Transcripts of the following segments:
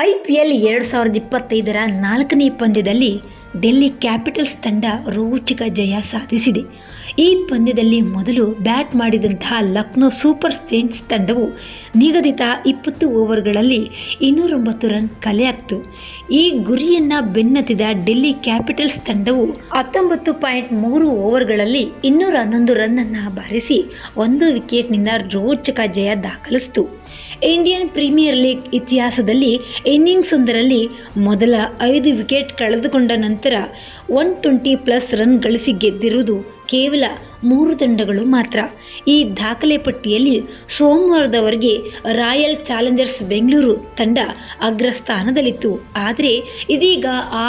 IPL 2025ರ 4ನೇ ಪಂದ್ಯದಲ್ಲಿ Delhi capitals ತಂಡ ರೋಚಕ ಜಯ ಸಾಧಿಸಿದೆ. ಈ ಪಂದ್ಯದಲ್ಲಿ ಮೊದಲು ಬ್ಯಾಟ್ ಮಾಡಿದಂತಹ ಲಕ್ನೋ ಸೂಪರ್ ಜೈಂಟ್ಸ್ ತಂಡವು ನಿಗದಿತ 20 ಓವರ್ಗಳಲ್ಲಿ 209 ರನ್ ಕಲೆ ಹಾಕಿತು. ಈ ಗುರಿಯನ್ನು ಬೆನ್ನತ್ತಿದ ಡೆಲ್ಲಿ ಕ್ಯಾಪಿಟಲ್ಸ್ ತಂಡವು 19.3 ಓವರ್ಗಳಲ್ಲಿ 211 ರನ್ನನ್ನು ಬಾರಿಸಿ 1 ವಿಕೆಟ್ನಿಂದ ರೋಚಕ ಜಯ ದಾಖಲಿಸಿತು. ಇಂಡಿಯನ್ ಪ್ರೀಮಿಯರ್ ಲೀಗ್ ಇತಿಹಾಸದಲ್ಲಿ ಇನ್ನಿಂಗ್ಸ್ ಒಂದರಲ್ಲಿ ಮೊದಲ 5 ವಿಕೆಟ್ ಕಳೆದುಕೊಂಡ ನಂತರ 120+ ರನ್ ಗಳಿಸಿ ಗೆದ್ದಿರುವುದು ಕೇವಲ 3 ತಂಡಗಳು ಮಾತ್ರ. ಈ ದಾಖಲೆ ಪಟ್ಟಿಯಲ್ಲಿ ಸೋಮವಾರದವರೆಗೆ ರಾಯಲ್ ಚಾಲೆಂಜರ್ಸ್ ಬೆಂಗಳೂರು ತಂಡ ಅಗ್ರಸ್ಥಾನದಲ್ಲಿತ್ತು. ಆದರೆ ಇದೀಗ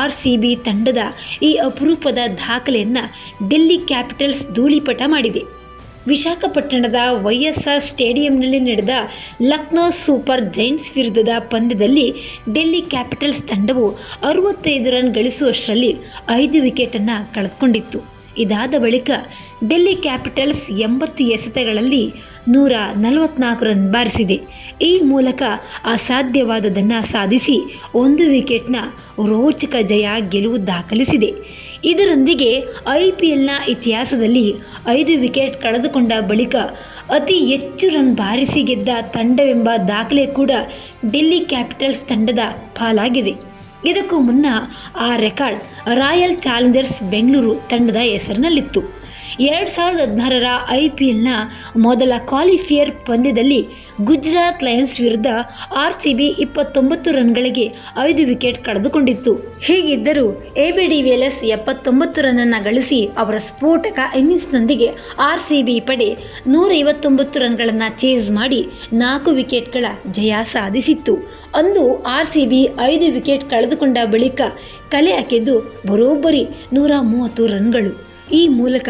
RCB ತಂಡದ ಈ ಅಪರೂಪದ ದಾಖಲೆಯನ್ನು ಡೆಲ್ಲಿ ಕ್ಯಾಪಿಟಲ್ಸ್ ಧೂಳಿಪಟ ಮಾಡಿದೆ. ವಿಶಾಖಪಟ್ಟಣದ YSR ಸ್ಟೇಡಿಯಂನಲ್ಲಿ ನಡೆದ ಲಕ್ನೋ ಸೂಪರ್ ಜೈಂಟ್ಸ್ ವಿರುದ್ಧದ ಪಂದ್ಯದಲ್ಲಿ ಡೆಲ್ಲಿ ಕ್ಯಾಪಿಟಲ್ಸ್ ತಂಡವು 65 ರನ್ ಗಳಿಸುವಷ್ಟರಲ್ಲಿ 5 ವಿಕೆಟನ್ನು ಕಳೆದುಕೊಂಡಿತ್ತು. ಇದಾದ ಬಳಿಕ ಡೆಲ್ಲಿ ಕ್ಯಾಪಿಟಲ್ಸ್ 80 ಎಸೆತಗಳಲ್ಲಿ 144 ರನ್ ಬಾರಿಸಿದೆ. ಈ ಮೂಲಕ ಅಸಾಧ್ಯವಾದುದನ್ನು ಸಾಧಿಸಿ 1 ವಿಕೆಟ್ನ ರೋಚಕ ಜಯ ಗೆಲುವು ದಾಖಲಿಸಿದೆ. ಇದರೊಂದಿಗೆ IPLನ ಇತಿಹಾಸದಲ್ಲಿ 5 ವಿಕೆಟ್ ಕಳೆದುಕೊಂಡ ಬಳಿಕ ಅತಿ ಹೆಚ್ಚು ರನ್ ಬಾರಿಸಿ ಗೆದ್ದ ತಂಡವೆಂಬ ದಾಖಲೆ ಕೂಡ ಡೆಲ್ಲಿ ಕ್ಯಾಪಿಟಲ್ಸ್ ತಂಡದ ಪಾಲಾಗಿದೆ. ಇದಕ್ಕೂ ಮುನ್ನ ಆ ರೆಕಾರ್ಡ್ ರಾಯಲ್ ಚಾಲೆಂಜರ್ಸ್ ಬೆಂಗಳೂರು ತಂಡದ ಹೆಸರಿನಲ್ಲಿತ್ತು. 2016ರ IPLನ ಮೊದಲ ಕ್ವಾಲಿಫೈಯರ್ ಪಂದ್ಯದಲ್ಲಿ ಗುಜರಾತ್ ಲಯನ್ಸ್ ವಿರುದ್ಧ RCB 29 ರನ್ಗಳಿಗೆ 5 ವಿಕೆಟ್ ಕಳೆದುಕೊಂಡಿತ್ತು. ಹೀಗಿದ್ದರೂ AB de Villiers 79 ರನ್ನನ್ನು ಗಳಿಸಿ ಅವರ ಸ್ಫೋಟಕ ಇನ್ನಿಂಗ್ಸ್ನೊಂದಿಗೆ RCB ಪಡೆ 159 ರನ್ಗಳನ್ನು ಚೇಸ್ ಮಾಡಿ 4 ವಿಕೆಟ್ಗಳ ಜಯ ಸಾಧಿಸಿತ್ತು. ಅಂದು RCB 5 ವಿಕೆಟ್ ಕಳೆದುಕೊಂಡ ಬಳಿಕ ಕಲೆ ಹಾಕಿದ್ದು ಬರೋಬ್ಬರಿ 130 ರನ್ಗಳು. ಈ ಮೂಲಕ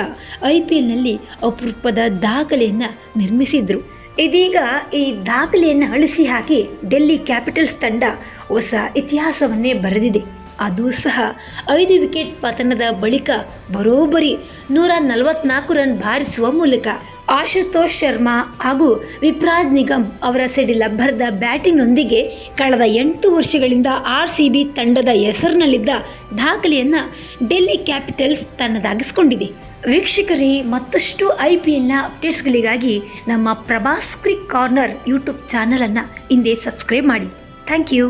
IPLನಲ್ಲಿ ಅಪರೂಪದ ದಾಖಲೆಯನ್ನು ನಿರ್ಮಿಸಿದ್ರು. ಇದೀಗ ಈ ದಾಖಲೆಯನ್ನು ಅಳಿಸಿ ಹಾಕಿ ಡೆಲ್ಲಿ ಕ್ಯಾಪಿಟಲ್ಸ್ ತಂಡ ಹೊಸ ಇತಿಹಾಸವನ್ನೇ ಬರೆದಿದೆ. ಅದು ಸಹ 5 ವಿಕೆಟ್ ಪತನದ ಬಳಿಕ ಬರೋಬ್ಬರಿ 144 ರನ್ ಬಾರಿಸುವ ಮೂಲಕ. ಆಶುತೋಷ್ ಶರ್ಮಾ ಹಾಗೂ ವಿಪ್ರಾಜ್ ನಿಗಮ್ ಅವರ ಸಿಡಿಲಬ್ಬರದ ಬ್ಯಾಟಿಂಗ್ನೊಂದಿಗೆ ಕಳೆದ 8 ವರ್ಷಗಳಿಂದ RCB ತಂಡದ ಹೆಸರಿನಲ್ಲಿದ್ದ ದಾಖಲೆಯನ್ನು ಡೆಲ್ಲಿ ಕ್ಯಾಪಿಟಲ್ಸ್ ತನ್ನದಾಗಿಸಿಕೊಂಡಿದೆ. ವೀಕ್ಷಕರೇ, ಮತ್ತಷ್ಟು IPLನ ಅಪ್ಡೇಟ್ಸ್ಗಳಿಗಾಗಿ ನಮ್ಮ ಪ್ರಭಾಸ್ ಕ್ರಿಕ್ ಕಾರ್ನರ್ ಯೂಟ್ಯೂಬ್ ಚಾನಲನ್ನು ಹಿಂದೆ ಸಬ್ಸ್ಕ್ರೈಬ್ ಮಾಡಿ. Thank you.